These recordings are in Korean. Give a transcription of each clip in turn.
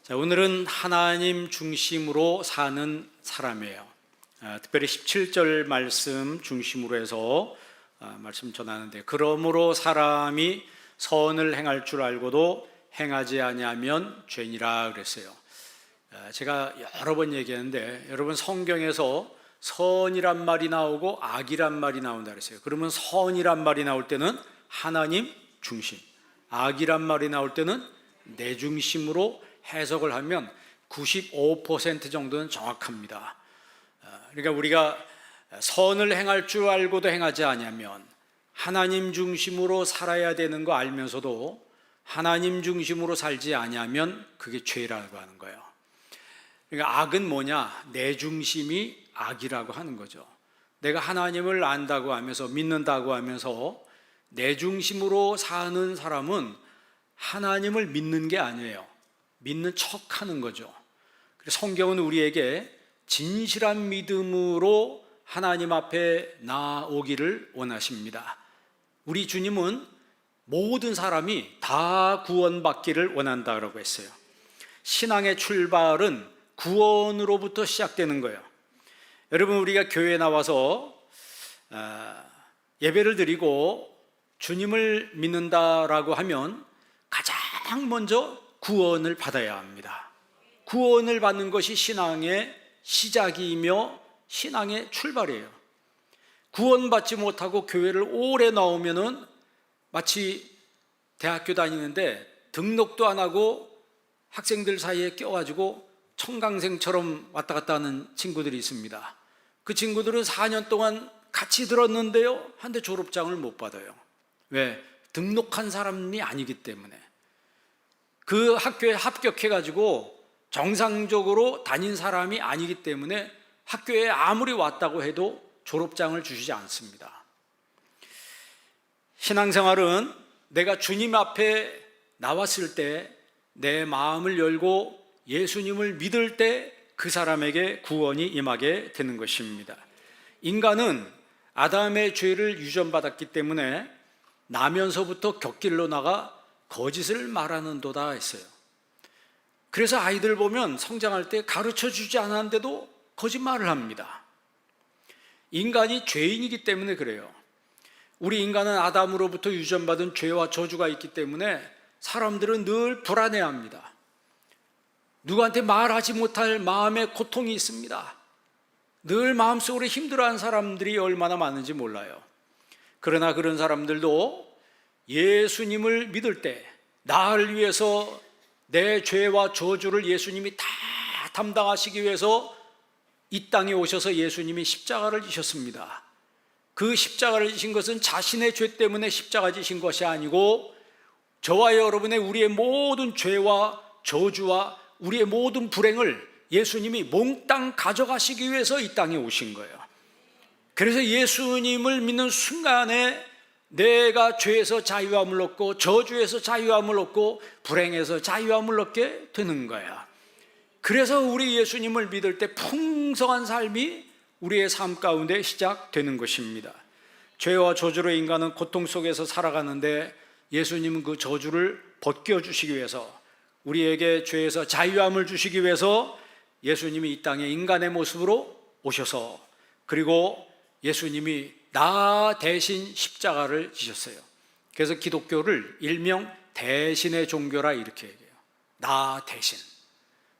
자, 오늘은 하나님 중심으로 사는 사람이에요. 특별히 17절 말씀 중심으로 해서 말씀 전하는데, 그러므로 사람이 선을 행할 줄 알고도 행하지 아니하면 죄니라 그랬어요. 제가 여러 번 얘기했는데, 여러분 성경에서 선이란 말이 나오고 악이란 말이 나온다 그랬어요. 그러면 선이란 말이 나올 때는 하나님 중심, 악이란 말이 나올 때는 내 중심으로 해석을 하면 95% 정도는 정확합니다. 그러니까 우리가 선을 행할 줄 알고도 행하지 아니하면 하나님 중심으로 살아야 되는 거 알면서도 하나님 중심으로 살지 아니하면 그게 죄라고 하는 거예요. 그러니까 악은 뭐냐? 내 중심이 악이라고 하는 거죠. 내가 하나님을 안다고 하면서 믿는다고 하면서 내 중심으로 사는 사람은 하나님을 믿는 게 아니에요. 믿는 척 하는 거죠. 그래서 성경은 우리에게 진실한 믿음으로 하나님 앞에 나오기를 원하십니다. 우리 주님은 모든 사람이 다 구원받기를 원한다고 했어요. 신앙의 출발은 구원으로부터 시작되는 거예요. 여러분, 우리가 교회에 나와서 예배를 드리고 주님을 믿는다라고 하면 가장 먼저 구원을 받아야 합니다. 구원을 받는 것이 신앙의 시작이며 신앙의 출발이에요. 구원받지 못하고 교회를 오래 나오면은 마치 대학교 다니는데 등록도 안 하고 학생들 사이에 껴가지고 청강생처럼 왔다 갔다 하는 친구들이 있습니다. 그 친구들은 4년 동안 같이 들었는데요, 한데 졸업장을 못 받아요. 왜? 등록한 사람이 아니기 때문에. 그 학교에 합격해가지고 정상적으로 다닌 사람이 아니기 때문에 학교에 아무리 왔다고 해도 졸업장을 주시지 않습니다. 신앙생활은 내가 주님 앞에 나왔을 때 내 마음을 열고 예수님을 믿을 때 그 사람에게 구원이 임하게 되는 것입니다. 인간은 아담의 죄를 유전받았기 때문에 나면서부터 곁길로 나가 거짓을 말하는도다 했어요. 그래서 아이들 보면 성장할 때 가르쳐 주지 않았는데도 거짓말을 합니다. 인간이 죄인이기 때문에 그래요. 우리 인간은 아담으로부터 유전받은 죄와 저주가 있기 때문에 사람들은 늘 불안해합니다. 누구한테 말하지 못할 마음의 고통이 있습니다. 늘 마음속으로 힘들어하는 사람들이 얼마나 많은지 몰라요. 그러나 그런 사람들도 예수님을 믿을 때 나를 위해서 내 죄와 저주를 예수님이 다 담당하시기 위해서 이 땅에 오셔서 예수님이 십자가를 지셨습니다. 그 십자가를 지신 것은 자신의 죄 때문에 십자가 지신 것이 아니고 저와 여러분의 우리의 모든 죄와 저주와 우리의 모든 불행을 예수님이 몽땅 가져가시기 위해서 이 땅에 오신 거예요. 그래서 예수님을 믿는 순간에 내가 죄에서 자유함을 얻고 저주에서 자유함을 얻고 불행에서 자유함을 얻게 되는 거야. 그래서 우리 예수님을 믿을 때 풍성한 삶이 우리의 삶 가운데 시작되는 것입니다. 죄와 저주로 인간은 고통 속에서 살아가는데 예수님은 그 저주를 벗겨주시기 위해서, 우리에게 죄에서 자유함을 주시기 위해서 예수님이 이 땅에 인간의 모습으로 오셔서, 그리고 예수님이 나 대신 십자가를 지셨어요. 그래서 기독교를 일명 대신의 종교라 이렇게 얘기해요. 나 대신.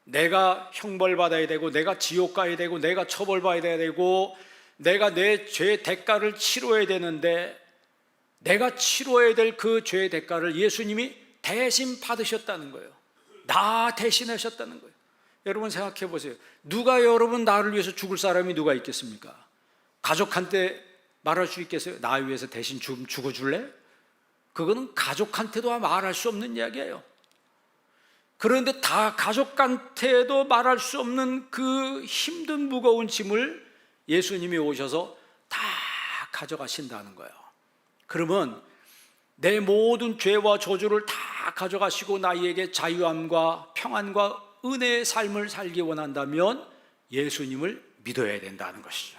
내가 형벌받아야 되고, 내가 지옥 가야 되고, 내가 처벌받아야 되고, 내가 내 죄의 대가를 치러야 되는데, 내가 치러야 될 그 죄의 대가를 예수님이 대신 받으셨다는 거예요. 나 대신하셨다는 거예요. 여러분 생각해 보세요. 누가 여러분 나를 위해서 죽을 사람이 누가 있겠습니까? 가족한테 말할 수 있겠어요? 나 위해서 대신 좀 죽어줄래? 그거는 가족한테도 말할 수 없는 이야기예요. 그런데 다 가족한테도 말할 수 없는 그 힘든 무거운 짐을 예수님이 오셔서 다 가져가신다는 거예요. 그러면 내 모든 죄와 저주를 다 가져가시고 나에게 자유함과 평안과 은혜의 삶을 살기 원한다면 예수님을 믿어야 된다는 것이죠.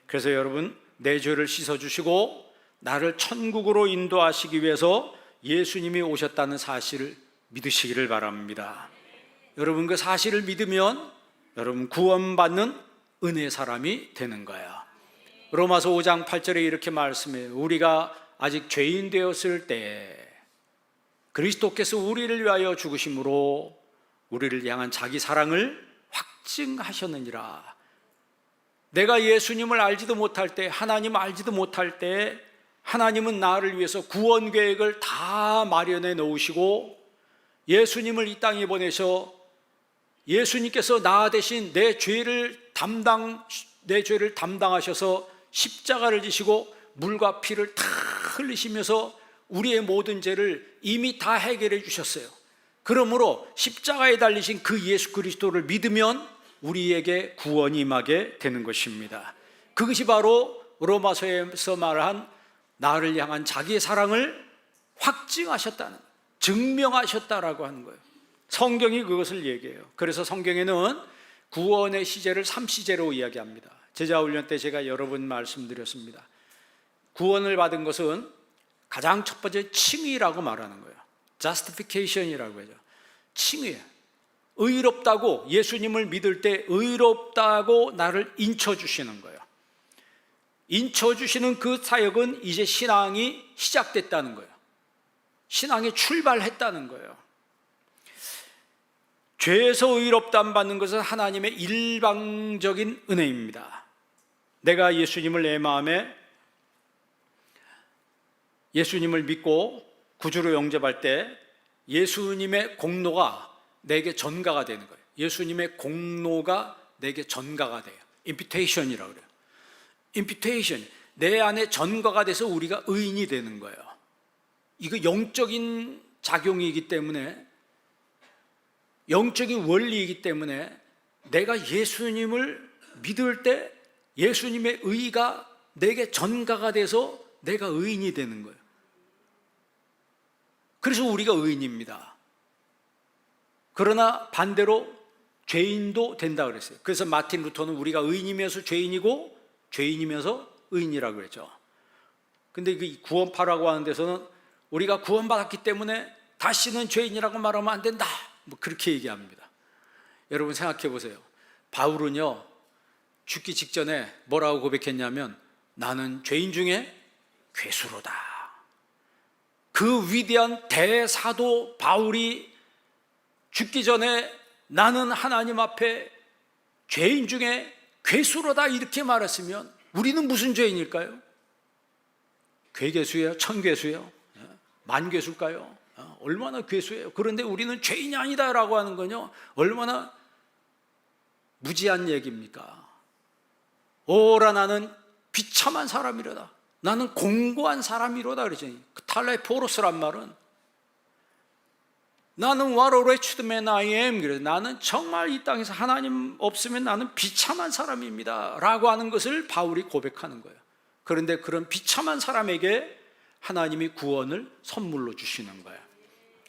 그래서 여러분, 내 죄를 씻어주시고 나를 천국으로 인도하시기 위해서 예수님이 오셨다는 사실을 믿으시기를 바랍니다. 여러분 그 사실을 믿으면 여러분 구원받는 은혜의 사람이 되는 거야. 로마서 5장 8절에 이렇게 말씀해요. 우리가 아직 죄인 되었을 때 그리스도께서 우리를 위하여 죽으심으로 우리를 향한 자기 사랑을 확증하셨느니라. 내가 예수님을 알지도 못할 때, 하나님을 알지도 못할 때 하나님은 나를 위해서 구원 계획을 다 마련해 놓으시고 예수님을 이 땅에 보내셔 예수님께서 나 대신 내 죄를 담당하셔서 십자가를 지시고 물과 피를 다 흘리시면서 우리의 모든 죄를 이미 다 해결해 주셨어요. 그러므로 십자가에 달리신 그 예수 그리스도를 믿으면 우리에게 구원이 임하게 되는 것입니다. 그것이 바로 로마서에서 말한 나를 향한 자기의 사랑을 확증하셨다는, 증명하셨다라고 하는 거예요. 성경이 그것을 얘기해요. 그래서 성경에는 구원의 시제를 3시제로 이야기합니다. 제자훈련 때 제가 여러 번 말씀드렸습니다. 구원을 받은 것은 가장 첫 번째 칭의라고 말하는 거예요. justification이라고 하죠. 칭의예요. 의롭다고, 예수님을 믿을 때 의롭다고 나를 인쳐주시는 거예요. 인쳐주시는 그 사역은 이제 신앙이 시작됐다는 거예요. 신앙이 출발했다는 거예요. 죄에서 의롭다함 받는 것은 하나님의 일방적인 은혜입니다. 내가 예수님을 내 마음에 예수님을 믿고 구주로 영접할 때 예수님의 공로가 내게 전가가 되는 거예요. 예수님의 공로가 내게 전가가 돼요. 임피테이션이라고 그래요. 임피테이션, 내 안에 전가가 돼서 우리가 의인이 되는 거예요. 이거 영적인 작용이기 때문에, 영적인 원리이기 때문에 내가 예수님을 믿을 때 예수님의 의가 내게 전가가 돼서 내가 의인이 되는 거예요. 그래서 우리가 의인입니다. 그러나 반대로 죄인도 된다 그랬어요. 그래서 마틴 루터는 우리가 의인이면서 죄인이고 죄인이면서 의인이라고 그랬죠. 근데 그 구원파라고 하는 데서는 우리가 구원받았기 때문에 다시는 죄인이라고 말하면 안 된다, 뭐 그렇게 얘기합니다. 여러분 생각해 보세요. 바울은요 죽기 직전에 뭐라고 고백했냐면 나는 죄인 중에 괴수로다. 그 위대한 대사도 바울이 죽기 전에 나는 하나님 앞에 죄인 중에 괴수로다 이렇게 말했으면 우리는 무슨 죄인일까요? 괴괴수예요? 천괴수예요? 만괴수일까요? 얼마나 괴수예요? 그런데 우리는 죄인이 아니다라고 하는 건요 얼마나 무지한 얘기입니까? 오라 나는 비참한 사람이로다, 나는 공고한 사람이로다 그러죠. 그 탈레포로스란 말은 나는 와로레 추드맨 I am, 그래서 나는 정말 이 땅에서 하나님 없으면 나는 비참한 사람입니다 라고 하는 것을 바울이 고백하는 거예요. 그런데 그런 비참한 사람에게 하나님이 구원을 선물로 주시는 거예요.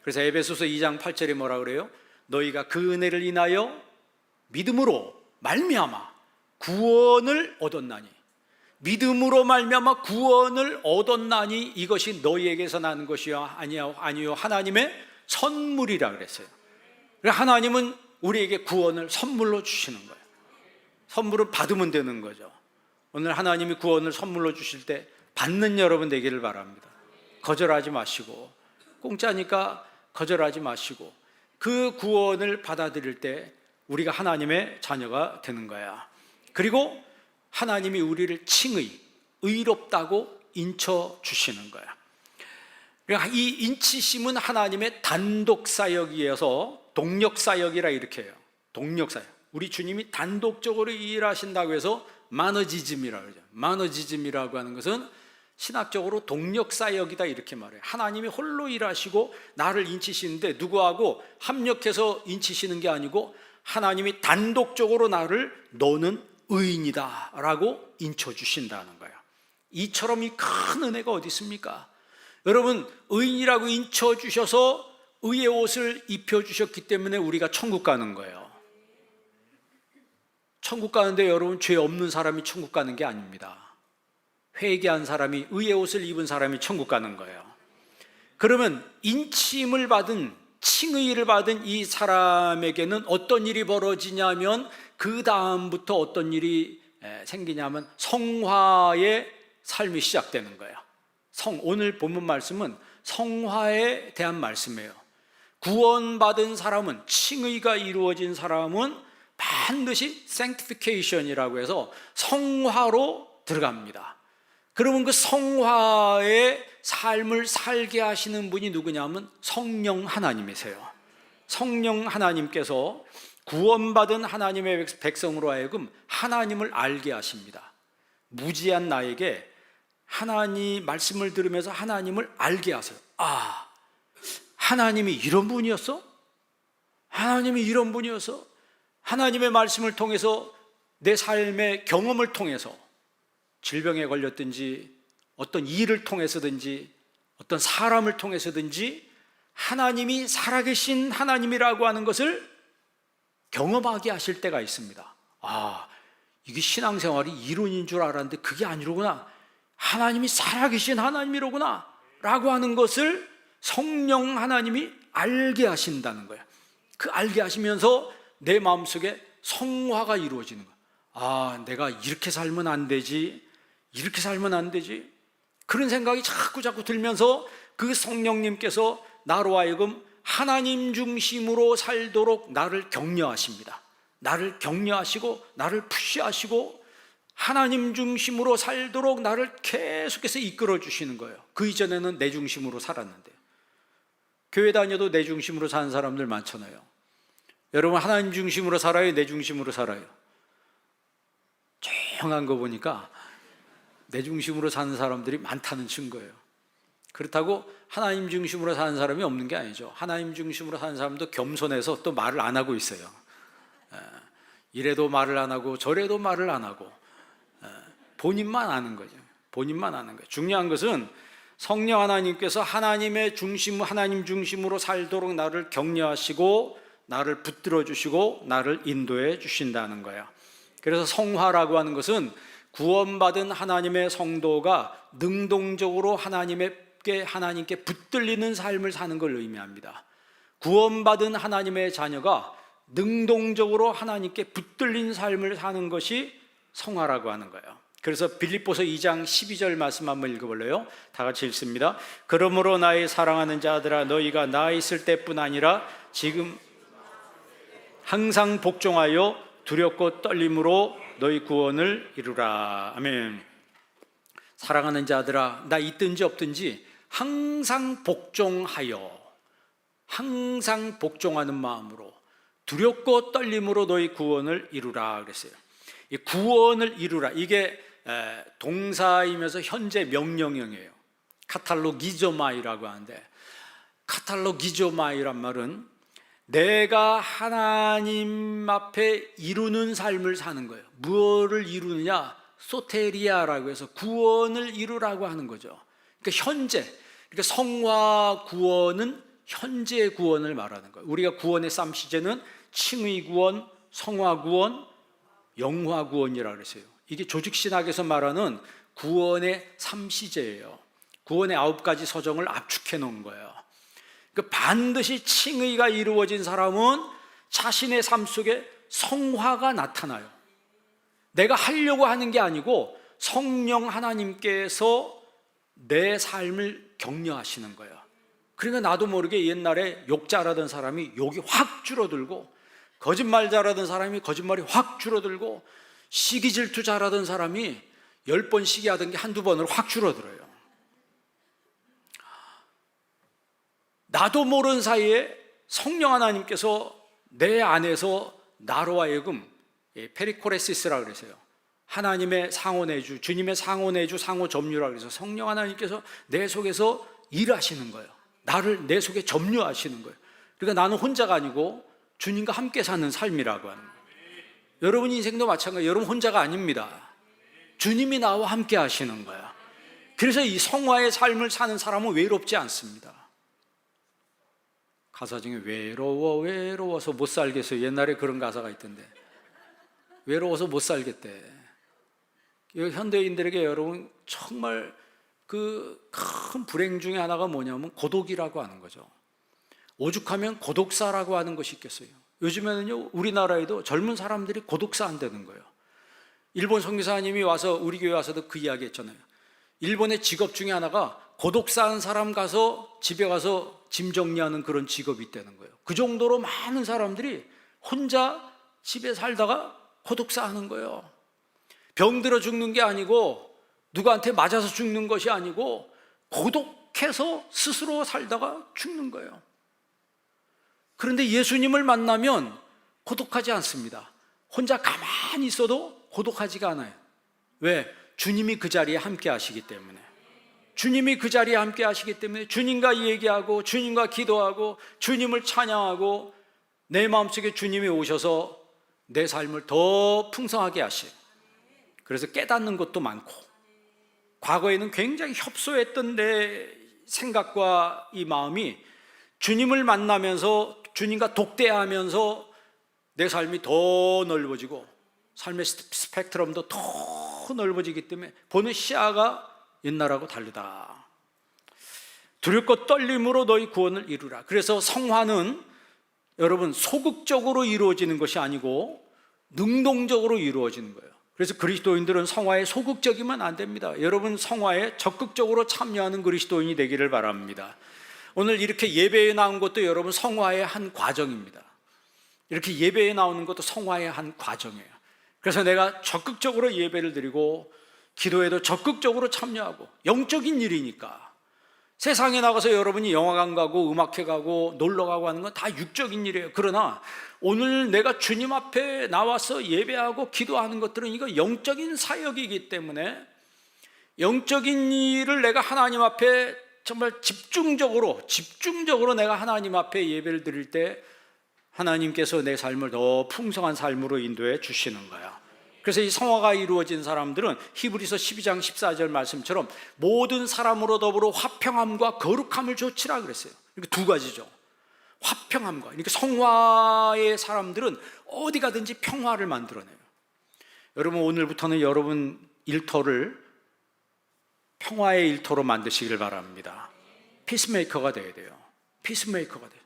그래서 에베소서 2장 8절에 뭐라 그래요? 너희가 그 은혜를 인하여 믿음으로 말미암아 구원을 얻었나니, 믿음으로 말미암아 구원을 얻었나니 이것이 너희에게서 나는 것이요 아니요 하나님의 선물이라 그랬어요. 하나님은 우리에게 구원을 선물로 주시는 거예요. 선물을 받으면 되는 거죠. 오늘 하나님이 구원을 선물로 주실 때 받는 여러분 되기를 바랍니다. 거절하지 마시고, 공짜니까 거절하지 마시고, 그 구원을 받아들일 때 우리가 하나님의 자녀가 되는 거야. 그리고 하나님이 우리를 칭의, 의롭다고 인쳐 주시는 거야. 이 인치심은 하나님의 단독 사역이어서 동력 사역이라 이렇게 해요. 동력 사역. 우리 주님이 단독적으로 일하신다고 해서 마너지즘이라고 그러죠. 마너지즘이라고 하는 것은 신학적으로 동력 사역이다 이렇게 말해요. 하나님이 홀로 일하시고 나를 인치시는데 누구하고 합력해서 인치시는 게 아니고 하나님이 단독적으로 나를 너는 의인이다 라고 인쳐주신다는 거예요. 이처럼 이 큰 은혜가 어디 있습니까? 여러분, 의인이라고 인쳐주셔서 의의 옷을 입혀주셨기 때문에 우리가 천국 가는 거예요. 천국 가는데 여러분, 죄 없는 사람이 천국 가는 게 아닙니다. 회개한 사람이, 의의 옷을 입은 사람이 천국 가는 거예요. 그러면 인침을 받은 칭의를 받은 이 사람에게는 어떤 일이 벌어지냐면 그 다음부터 어떤 일이 생기냐면 성화의 삶이 시작되는 거예요. 오늘 본문 말씀은 성화에 대한 말씀이에요. 구원받은 사람은, 칭의가 이루어진 사람은 반드시 sanctification이라고 해서 성화로 들어갑니다. 그러면 그 성화의 삶을 살게 하시는 분이 누구냐면 성령 하나님이세요. 성령 하나님께서 구원받은 하나님의 백성으로 하여금 하나님을 알게 하십니다. 무지한 나에게 하나님 말씀을 들으면서 하나님을 알게 하세요. 아, 하나님이 이런 분이었어? 하나님이 이런 분이었어? 하나님의 말씀을 통해서, 내 삶의 경험을 통해서, 질병에 걸렸든지 어떤 일을 통해서든지 어떤 사람을 통해서든지 하나님이 살아계신 하나님이라고 하는 것을 경험하게 하실 때가 있습니다. 아, 이게 신앙생활이 이론인 줄 알았는데 그게 아니로구나, 하나님이 살아계신 하나님이로구나 라고 하는 것을 성령 하나님이 알게 하신다는 거예요. 그 알게 하시면서 내 마음속에 성화가 이루어지는 거예요. 아, 내가 이렇게 살면 안 되지, 이렇게 살면 안 되지, 그런 생각이 자꾸 들면서 그 성령님께서 나로 하여금 하나님 중심으로 살도록 나를 격려하십니다. 나를 격려하시고 나를 푸시하시고 하나님 중심으로 살도록 나를 계속해서 이끌어 주시는 거예요. 그 이전에는 내 중심으로 살았는데, 교회 다녀도 내 중심으로 사는 사람들 많잖아요. 여러분, 하나님 중심으로 살아요, 내 중심으로 살아요? 조용한 거 보니까 내 중심으로 사는 사람들이 많다는 증거예요. 그렇다고 하나님 중심으로 사는 사람이 없는 게 아니죠. 하나님 중심으로 사는 사람도 겸손해서 또 말을 안 하고 있어요. 이래도 말을 안 하고 저래도 말을 안 하고 본인만 아는 거죠. 본인만 아는 거예요. 중요한 것은 성령 하나님께서 하나님 중심으로 살도록 나를 격려하시고 나를 붙들어 주시고 나를 인도해 주신다는 거예요. 그래서 성화라고 하는 것은 구원받은 하나님의 성도가 능동적으로 하나님께 붙들리는 삶을 사는 걸 의미합니다. 구원받은 하나님의 자녀가 능동적으로 하나님께 붙들린 삶을 사는 것이 성화라고 하는 거예요. 그래서 빌립보서 2장 12절 말씀 한번 읽어볼래요? 다 같이 읽습니다. 그러므로 나의 사랑하는 자들아, 너희가 나 있을 때뿐 아니라 지금 항상 복종하여 두렵고 떨림으로 너희 구원을 이루라. 아멘. 사랑하는 자들아, 나 있든지 없든지 항상 복종하여, 항상 복종하는 마음으로 두렵고 떨림으로 너희 구원을 이루라 그랬어요. 이 구원을 이루라, 이게 동사이면서 현재 명령형이에요. 카탈로기조마이라고 하는데, 카탈로기조마이란 말은 내가 하나님 앞에 이루는 삶을 사는 거예요. 무엇을 이루느냐? 소테리아라고 해서 구원을 이루라고 하는 거죠. 그러니까 현재, 그러니까 성화 구원은 현재의 구원을 말하는 거예요. 우리가 구원의 3시제는 칭의 구원, 성화 구원, 영화 구원이라고 그랬어요. 이게 조직신학에서 말하는 구원의 3시제예요. 구원의 9가지 서정을 압축해 놓은 거예요. 그러니까 반드시 칭의가 이루어진 사람은 자신의 삶 속에 성화가 나타나요. 내가 하려고 하는 게 아니고 성령 하나님께서 내 삶을 격려하시는 거예요. 그러니까 나도 모르게 옛날에 욕 잘하던 사람이 욕이 확 줄어들고, 거짓말 잘하던 사람이 거짓말이 확 줄어들고, 시기 질투 잘하던 사람이 10번 시기하던 게 한두 번으로 확 줄어들어요. 나도 모르는 사이에 성령 하나님께서 내 안에서 나로 하여금 페리코레시스라고 그랬어요. 하나님의 상호내주, 주님의 상호내주, 상호점유라고 그래서 성령 하나님께서 내 속에서 일하시는 거예요. 나를 내 속에 점유하시는 거예요. 그러니까 나는 혼자가 아니고 주님과 함께 사는 삶이라고 하는 거예요. 여러분 인생도 마찬가지예요. 여러분 혼자가 아닙니다. 주님이 나와 함께 하시는 거예요. 그래서 이 성화의 삶을 사는 사람은 외롭지 않습니다. 가사 중에 외로워서 못 살겠어요. 옛날에 그런 가사가 있던데, 외로워서 못 살겠대. 현대인들에게 여러분 정말 그 큰 불행 중에 하나가 뭐냐면 고독이라고 하는 거죠. 오죽하면 고독사라고 하는 것이 있겠어요. 요즘에는요, 우리나라에도 젊은 사람들이 고독사 한다는 거예요. 일본 선교사님이 와서 우리 교회 와서도 그 이야기 했잖아요. 일본의 직업 중에 하나가 고독사 한 사람 가서 집에 가서 짐 정리하는 그런 직업이 있다는 거예요. 그 정도로 많은 사람들이 혼자 집에 살다가 고독사 하는 거예요. 병들어 죽는 게 아니고 누구한테 맞아서 죽는 것이 아니고 고독해서 스스로 살다가 죽는 거예요. 그런데 예수님을 만나면 고독하지 않습니다. 혼자 가만히 있어도 고독하지가 않아요. 왜? 주님이 그 자리에 함께 하시기 때문에. 주님이 그 자리에 함께 하시기 때문에 주님과 얘기하고 주님과 기도하고 주님을 찬양하고 내 마음속에 주님이 오셔서 내 삶을 더 풍성하게 하셔요. 그래서 깨닫는 것도 많고, 과거에는 굉장히 협소했던 내 생각과 이 마음이 주님을 만나면서 주님과 독대하면서 내 삶이 더 넓어지고 삶의 스펙트럼도 더 넓어지기 때문에 보는 시야가 옛날하고 다르다. 두렵고 떨림으로 너희 구원을 이루라. 그래서 성화는 여러분 소극적으로 이루어지는 것이 아니고 능동적으로 이루어지는 거예요. 그래서 그리스도인들은 성화에 소극적이면 안 됩니다. 여러분 성화에 적극적으로 참여하는 그리스도인이 되기를 바랍니다. 오늘 이렇게 예배에 나온 것도 여러분 성화의 한 과정입니다. 이렇게 예배에 나오는 것도 성화의 한 과정이에요. 그래서 내가 적극적으로 예배를 드리고 기도에도 적극적으로 참여하고, 영적인 일이니까. 세상에 나가서 여러분이 영화관 가고 음악회 가고 놀러 가고 하는 건 다 육적인 일이에요. 그러나 오늘 내가 주님 앞에 나와서 예배하고 기도하는 것들은 이거 영적인 사역이기 때문에 영적인 일을 내가 하나님 앞에 정말 집중적으로 내가 하나님 앞에 예배를 드릴 때 하나님께서 내 삶을 더 풍성한 삶으로 인도해 주시는 거야. 그래서 이 성화가 이루어진 사람들은 히브리서 12장 14절 말씀처럼 모든 사람으로 더불어 화평함과 거룩함을 좇으라 그랬어요. 이렇게 두 가지죠. 화평함과, 그러니까 성화의 사람들은 어디 가든지 평화를 만들어내요. 여러분 오늘부터는 여러분 일터를 평화의 일터로 만드시길 바랍니다. 피스메이커가 돼야 돼요. 피스메이커가 돼요.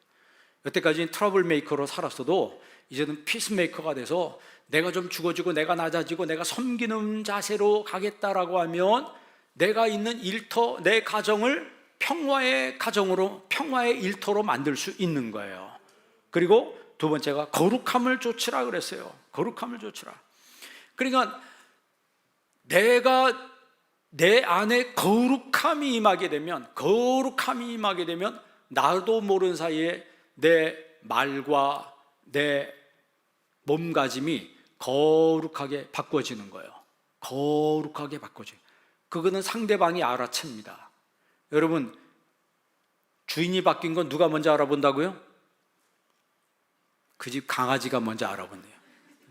여태까지는 트러블 메이커로 살았어도 이제는 피스메이커가 돼서 내가 좀 죽어지고 내가 낮아지고 내가 섬기는 자세로 가겠다라고 하면 내가 있는 일터, 내 가정을 평화의 가정으로, 평화의 일터로 만들 수 있는 거예요. 그리고 두 번째가 거룩함을 좇으라 그랬어요. 거룩함을 좇으라. 그러니까 내가 내 안에 거룩함이 임하게 되면 나도 모르는 사이에 내 말과 내 몸가짐이 거룩하게 바꿔지는 거예요. 거룩하게 바꿔져요. 그거는 상대방이 알아챕니다. 여러분, 주인이 바뀐 건 누가 먼저 알아본다고요? 그 집 강아지가 먼저 알아본대요.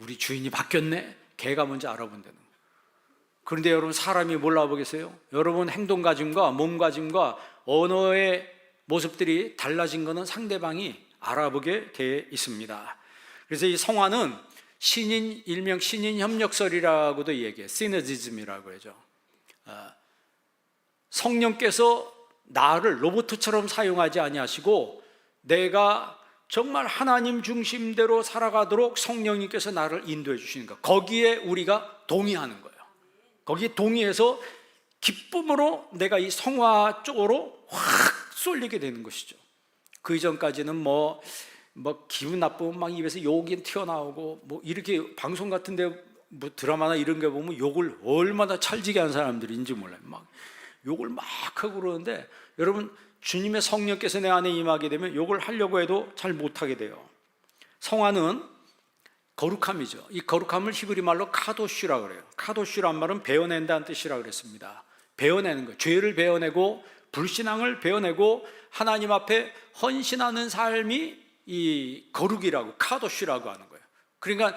우리 주인이 바뀌었네? 개가 먼저 알아본다는 거예요. 그런데 여러분, 사람이 뭘 알아보겠어요? 여러분 행동가짐과 몸가짐과 언어의 모습들이 달라진 것은 상대방이 알아보게 되어 있습니다. 그래서 이 성화는 일명 신인 협력설이라고도 얘기해요. 시너지즘이라고 하죠. 성령께서 나를 로봇처럼 사용하지 아니하시고 내가 정말 하나님 중심대로 살아가도록 성령님께서 나를 인도해 주시는 것, 거기에 우리가 동의하는 거예요. 거기에 동의해서 기쁨으로 내가 이 성화 쪽으로 확 쏠리게 되는 것이죠. 그 이전까지는 뭐 기분 나쁘면 막 입에서 욕이 튀어나오고 뭐 이렇게 방송 같은데 뭐 드라마나 이런 게 보면 욕을 얼마나 찰지게 한 사람들인지 몰라요. 막 욕을 막 하고 그러는데 여러분, 주님의 성령께서 내 안에 임하게 되면 욕을 하려고 해도 잘 못하게 돼요. 성화는 거룩함이죠. 이 거룩함을 히브리 말로 카도슈라고 그래요. 카도슈란 말은 베어낸다는 뜻이라고 그랬습니다. 베어내는 거예요. 죄를 베어내고 불신앙을 베어내고 하나님 앞에 헌신하는 삶이 이 거룩이라고, 카도슈라고 하는 거예요. 그러니까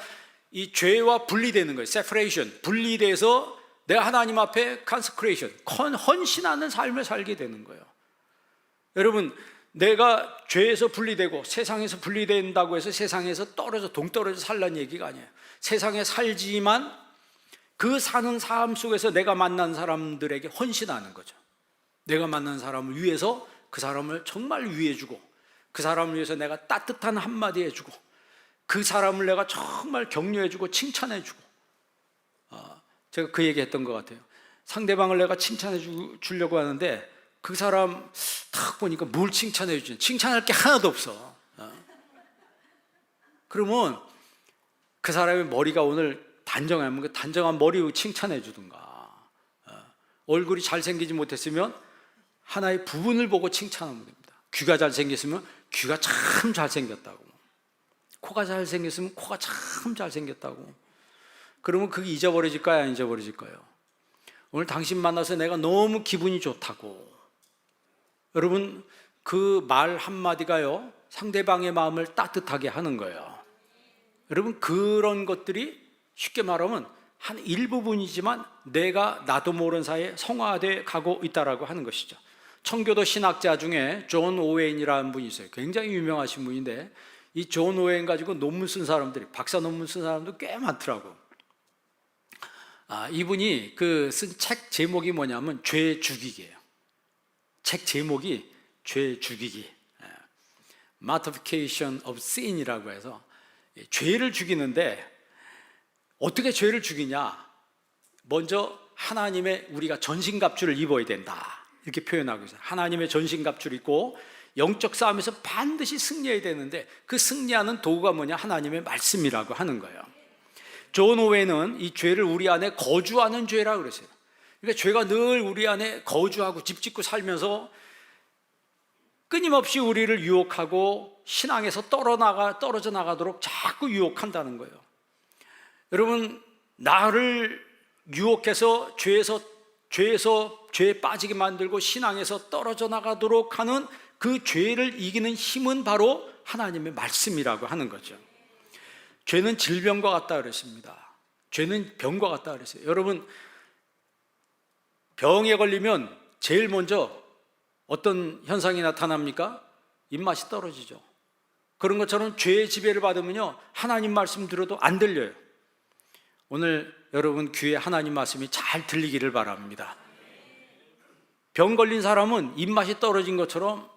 이 죄와 분리되는 거예요. 세퍼레이션, 분리돼서 내가 하나님 앞에 컨세크레이션, 헌신하는 삶을 살게 되는 거예요. 여러분, 내가 죄에서 분리되고 세상에서 분리된다고 해서 세상에서 동떨어져 살라는 얘기가 아니에요. 세상에 살지만 그 사는 삶 속에서 내가 만난 사람들에게 헌신하는 거죠. 내가 만난 사람을 위해서 그 사람을 정말 위해주고 그 사람을 위해서 내가 따뜻한 한마디 해주고, 그 사람을 내가 정말 격려해주고 칭찬해주고, 제가 그 얘기 했던 것 같아요. 상대방을 내가 칭찬해 주려고 하는데 그 사람 딱 보니까 뭘 칭찬해 주지? 칭찬할 게 하나도 없어. 그러면 그 사람의 머리가 오늘 단정하면 그 단정한 머리 칭찬해 주든가, 얼굴이 잘생기지 못했으면 하나의 부분을 보고 칭찬하면 됩니다. 귀가 잘생겼으면 귀가 참 잘생겼다고, 코가 잘생겼으면 코가 참 잘생겼다고. 그러면 그게 잊어버려질까요? 안 잊어버려질까요? 오늘 당신 만나서 내가 너무 기분이 좋다고. 여러분, 그 말 한마디가요, 상대방의 마음을 따뜻하게 하는 거예요. 여러분, 그런 것들이 쉽게 말하면 한 일부분이지만 내가 나도 모르는 사이에 성화돼 가고 있다라고 하는 것이죠. 청교도 신학자 중에 존 오웨인이라는 분이 있어요. 굉장히 유명하신 분인데, 이 존 오웨인 가지고 논문 쓴 사람들이, 박사 논문 쓴 사람도 꽤 많더라고. 이분이 그 쓴 책 제목이 뭐냐면 죄 죽이기예요. 책 제목이 죄 죽이기, Mortification of Sin이라고 해서 죄를 죽이는데, 어떻게 죄를 죽이냐? 먼저 하나님의 우리가 전신갑주를 입어야 된다, 이렇게 표현하고 있어요. 하나님의 전신갑주를 입고 영적 싸움에서 반드시 승리해야 되는데, 그 승리하는 도구가 뭐냐? 하나님의 말씀이라고 하는 거예요. 존 오웨는 이 죄를 우리 안에 거주하는 죄라고 그랬어요. 그러니까 죄가 늘 우리 안에 거주하고 집 짓고 살면서 끊임없이 우리를 유혹하고 신앙에서 떨어져 나가도록 자꾸 유혹한다는 거예요. 여러분, 나를 유혹해서 죄에 빠지게 만들고 신앙에서 떨어져 나가도록 하는 그 죄를 이기는 힘은 바로 하나님의 말씀이라고 하는 거죠. 죄는 질병과 같다 그랬습니다. 죄는 병과 같다 그랬어요. 여러분, 병에 걸리면 제일 먼저 어떤 현상이 나타납니까? 입맛이 떨어지죠. 그런 것처럼 죄의 지배를 받으면요, 하나님 말씀 들어도 안 들려요. 오늘 여러분 귀에 하나님 말씀이 잘 들리기를 바랍니다. 병 걸린 사람은 입맛이 떨어진 것처럼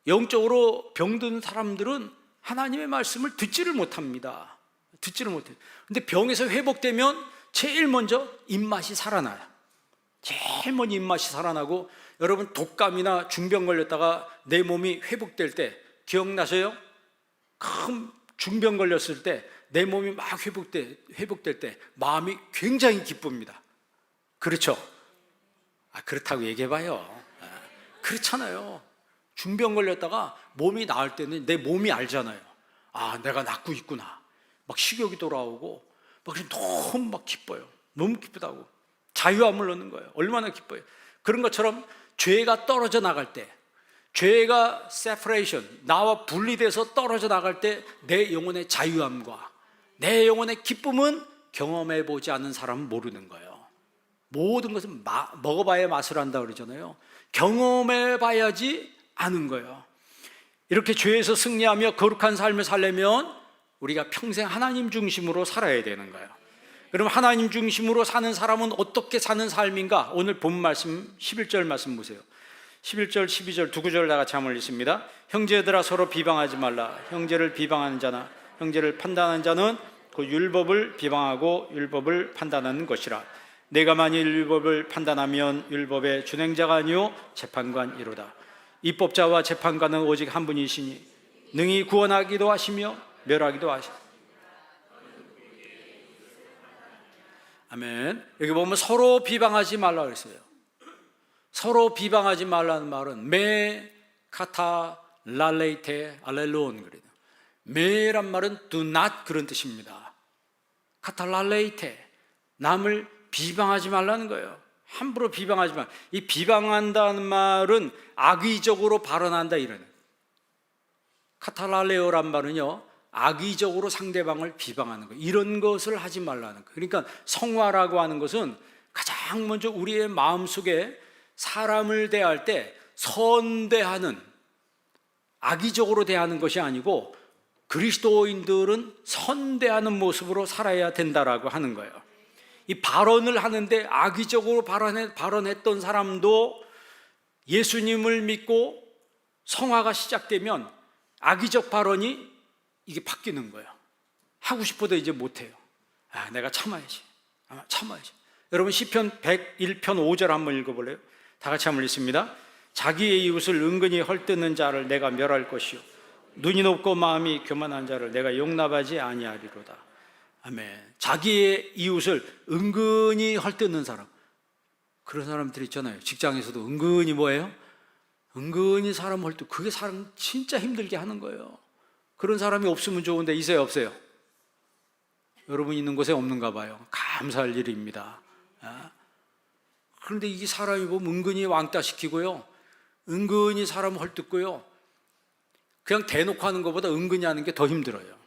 영적으로 병든 사람들은 하나님의 말씀을 듣지를 못합니다. 듣지를 못해요. 근데 병에서 회복되면 제일 먼저 입맛이 살아나요. 제일 먼저 입맛이 살아나고, 여러분 독감이나 중병 걸렸다가 내 몸이 회복될 때 기억나세요? 큰 중병 걸렸을 때 내 몸이 막 회복될 때 마음이 굉장히 기쁩니다. 그렇죠? 그렇다고 얘기해봐요. 그렇잖아요. 중병 걸렸다가 몸이 나을 때는 내 몸이 알잖아요. 내가 낫고 있구나. 막 식욕이 돌아오고 막 너무 막 기뻐요. 너무 기쁘다고 자유함을 얻는 거예요. 얼마나 기뻐요. 그런 것처럼 죄가 떨어져 나갈 때, 죄가 separation, 나와 분리돼서 떨어져 나갈 때 내 영혼의 자유함과 내 영혼의 기쁨은 경험해 보지 않는 사람은 모르는 거예요. 모든 것은 먹어봐야 맛을 안다 그러잖아요. 경험해 봐야지 아는 거예요. 이렇게 죄에서 승리하며 거룩한 삶을 살려면 우리가 평생 하나님 중심으로 살아야 되는 거예요. 그럼 하나님 중심으로 사는 사람은 어떻게 사는 삶인가? 오늘 본 말씀 11절 말씀 보세요. 11절 12절 두 구절 다 같이 한번 읽습니다. 형제들아 서로 비방하지 말라. 형제를 비방하는 자나 형제를 판단하는 자는 그 율법을 비방하고 율법을 판단하는 것이라. 내가 만일 율법을 판단하면 율법의 준행자가 아니요 재판관이로다. 입법자와 재판관은 오직 한 분이시니 능히 구원하기도 하시며 멸하기도 하시니. 아멘. 여기 보면 서로 비방하지 말라 그랬어요. 서로 비방하지 말라는 말은 메 카타 랄레이테 알렐론 그래요. 메란 말은 do not 그런 뜻입니다. 카타 랄레이테, 남을 비방하지 말라는 거예요. 함부로 비방하지 마. 이 비방한다는 말은 악의적으로 발언한다 이러는. 카탈랄레오란 말은요, 악의적으로 상대방을 비방하는 거, 이런 것을 하지 말라는 거. 그러니까 성화라고 하는 것은 가장 먼저 우리의 마음속에 사람을 대할 때 선대하는, 악의적으로 대하는 것이 아니고 그리스도인들은 선대하는 모습으로 살아야 된다라고 하는 거예요. 이 발언을 하는데 악의적으로 발언했던 사람도 예수님을 믿고 성화가 시작되면 악의적 발언이 이게 바뀌는 거예요. 하고 싶어도 이제 못해요. 내가 참아야지. 참아야지. 여러분 시편 101편 5절 한번 읽어볼래요? 다 같이 한번 읽습니다. 자기의 이웃을 은근히 헐뜯는 자를 내가 멸할 것이요 눈이 높고 마음이 교만한 자를 내가 용납하지 아니하리로다. 아멘. 자기의 이웃을 은근히 헐뜯는 사람, 그런 사람들 있잖아요. 직장에서도 은근히 뭐예요? 은근히 사람 헐뜯. 그게 사람 진짜 힘들게 하는 거예요. 그런 사람이 없으면 좋은데 있어요, 없어요? 여러분 있는 곳에 없는가 봐요. 감사할 일입니다. 그런데 이 사람이 보면 은근히 왕따시키고요, 은근히 사람 헐뜯고요, 그냥 대놓고 하는 것보다 은근히 하는 게 더 힘들어요.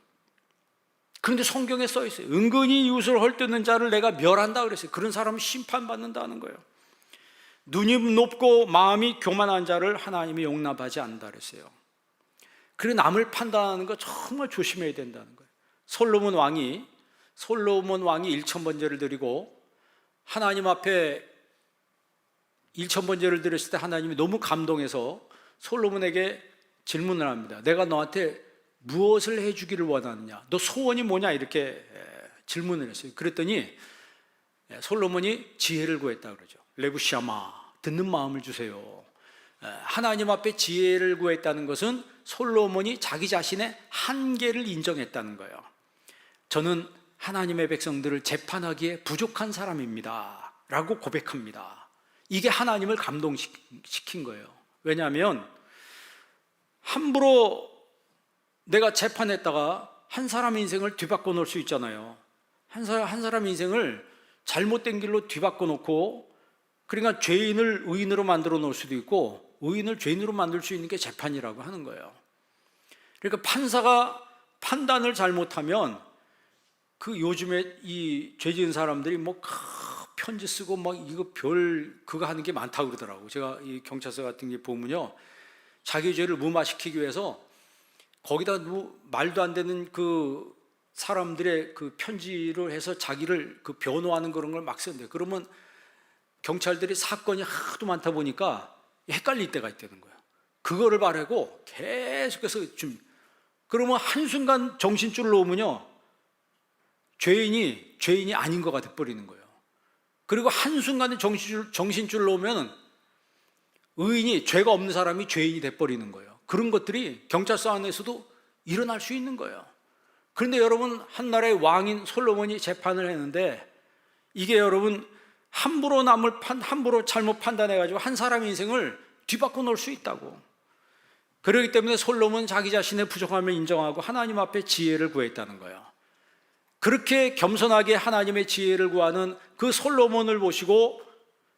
그런데 성경에 써 있어요. 은근히 이웃을 헐뜯는 자를 내가 멸한다 그랬어요. 그런 사람은 심판받는다는 거예요. 눈이 높고 마음이 교만한 자를 하나님이 용납하지 않는다 그랬어요. 그리고 남을 판단하는 거 정말 조심해야 된다는 거예요. 솔로몬 왕이 1000번제를 드리고 하나님 앞에 1000번제를 드렸을 때 하나님이 너무 감동해서 솔로몬에게 질문을 합니다. 내가 너한테 무엇을 해주기를 원하느냐? 너 소원이 뭐냐? 이렇게 질문을 했어요. 그랬더니 솔로몬이 지혜를 구했다 그러죠. 레부시아마, 듣는 마음을 주세요. 하나님 앞에 지혜를 구했다는 것은 솔로몬이 자기 자신의 한계를 인정했다는 거예요. 저는 하나님의 백성들을 재판하기에 부족한 사람입니다 라고 고백합니다. 이게 하나님을 감동시킨 거예요. 왜냐하면 함부로 내가 재판했다가 한 사람의 인생을 뒤바꿔 놓을 수 있잖아요. 한 사람의 인생을 잘못된 길로 뒤바꿔 놓고, 그러니까 죄인을 의인으로 만들어 놓을 수도 있고 의인을 죄인으로 만들 수 있는 게 재판이라고 하는 거예요. 그러니까 판사가 판단을 잘못하면 그 요즘에 이 죄 지은 사람들이 뭐 편지 쓰고 막 이거 그거 하는 게 많다고 그러더라고요. 제가 이 경찰서 같은 게 보면요, 자기 죄를 무마시키기 위해서 거기다 말도 안 되는 그 사람들의 그 편지를 해서 자기를 그 변호하는 그런 걸 막 쓰는데, 그러면 경찰들이 사건이 하도 많다 보니까 헷갈릴 때가 있다는 거예요. 그거를 바라고 계속해서 그러면 한순간 정신줄 놓으면요, 죄인이 아닌 거가 돼버리는 거예요. 그리고 한순간에 정신줄 놓으면 의인이, 죄가 없는 사람이 죄인이 돼버리는 거예요. 그런 것들이 경찰서 안에서도 일어날 수 있는 거예요. 그런데 여러분, 한나라의 왕인 솔로몬이 재판을 했는데 이게 여러분 함부로 함부로 잘못 판단해가지고 한 사람의 인생을 뒤바꿔 놓을 수 있다고. 그렇기 때문에 솔로몬은 자기 자신의 부족함을 인정하고 하나님 앞에 지혜를 구했다는 거예요. 그렇게 겸손하게 하나님의 지혜를 구하는 그 솔로몬을 보시고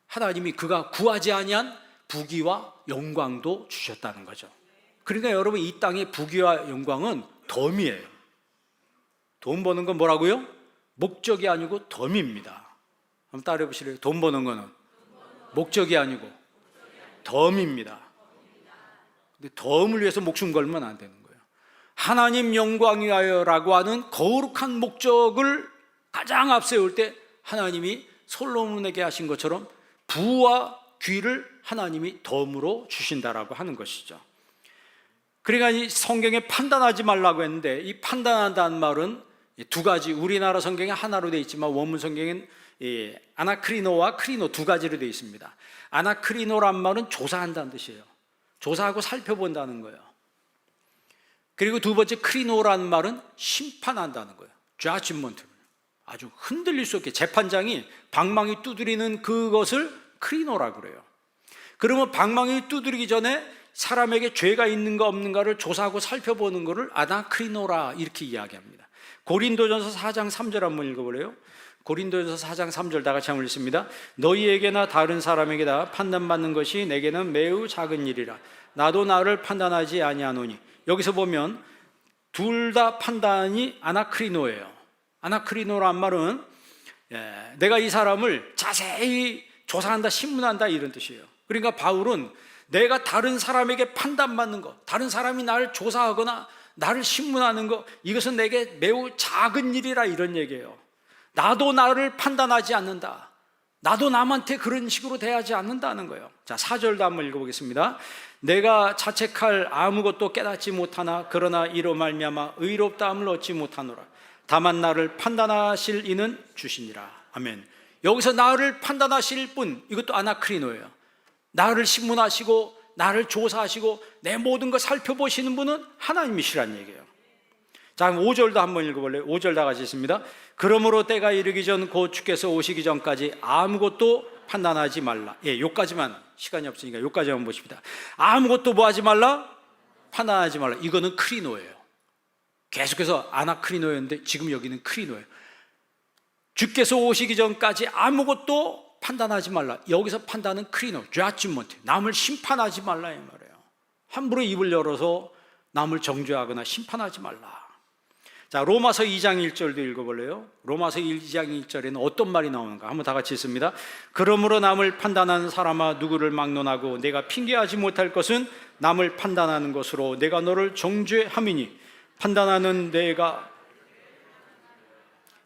하나님이 그가 구하지 아니한 부귀와 영광도 주셨다는 거죠. 그러니까 여러분, 이 땅의 부귀와 영광은 덤이에요. 돈 버는 건 뭐라고요? 목적이 아니고 덤입니다. 한번 따라해 보시래요. 돈 버는 거는 목적이 아니고 덤입니다. 근데 덤을 위해서 목숨 걸면 안 되는 거예요. 하나님 영광 위하여라고 하는 거룩한 목적을 가장 앞세울 때 하나님이 솔로몬에게 하신 것처럼 부와 귀를 하나님이 덤으로 주신다라고 하는 것이죠. 그러니까 이 성경에 판단하지 말라고 했는데, 이 판단한다는 말은 두 가지, 우리나라 성경에 하나로 되어 있지만 원문 성경엔 아나크리노와 크리노 두 가지로 되어 있습니다. 아나크리노란 말은 조사한다는 뜻이에요. 조사하고 살펴본다는 거예요. 그리고 두 번째 크리노라는 말은 심판한다는 거예요. judgment. 아주 흔들릴 수 없게 재판장이 방망이 두드리는 그것을 크리노라고 그래요. 그러면 방망이 두드리기 전에 사람에게 죄가 있는가 없는가를 조사하고 살펴보는 것을 아나크리노라 이렇게 이야기합니다. 고린도전서 4장 3절 한번 읽어볼래요? 고린도전서 4장 3절 다 같이 한번 읽습니다. 너희에게나 다른 사람에게나 판단받는 것이 내게는 매우 작은 일이라. 나도 나를 판단하지 아니하노니. 여기서 보면 둘 다 판단이 아나크리노예요. 아나크리노란 말은 내가 이 사람을 자세히 조사한다, 신문한다 이런 뜻이에요. 그러니까 바울은 내가 다른 사람에게 판단받는 것, 다른 사람이 나를 조사하거나 나를 신문하는 것, 이것은 내게 매우 작은 일이라 이런 얘기예요. 나도 나를 판단하지 않는다. 나도 남한테 그런 식으로 대하지 않는다는 거예요. 자, 4절도 한번 읽어보겠습니다. 내가 자책할 아무것도 깨닫지 못하나 그러나 이로 말미암아 의롭다함을 얻지 못하노라. 다만 나를 판단하실 이는 주시니라. 아멘. 여기서 나를 판단하실 분, 이것도 아나크리노예요. 나를 신문하시고 나를 조사하시고 내 모든 걸 살펴보시는 분은 하나님이시란 얘기예요. 자, 5절도 한번 읽어볼래요? 5절 다 같이 있습니다. 그러므로 때가 이르기 전 곧 주께서 오시기 전까지 아무것도 판단하지 말라. 예, 요까지만, 시간이 없으니까 요까지만 보십니다. 아무것도 뭐 하지 말라? 판단하지 말라. 이거는 크리노예요. 계속해서 아나크리노였는데 지금 여기는 크리노예요. 주께서 오시기 전까지 아무것도 판단하지 말라. 여기서 판단은 크리노, judgment, 남을 심판하지 말라 이 말이에요. 함부로 입을 열어서 남을 정죄하거나 심판하지 말라. 자, 로마서 2장 1절도 읽어볼래요? 로마서 2장 1절에는 어떤 말이 나오는가? 한번 다 같이 읽습니다. 그러므로 남을 판단하는 사람아 누구를 막론하고 내가 핑계하지 못할 것은 남을 판단하는 것으로 내가 너를 정죄함이니 판단하는 내가,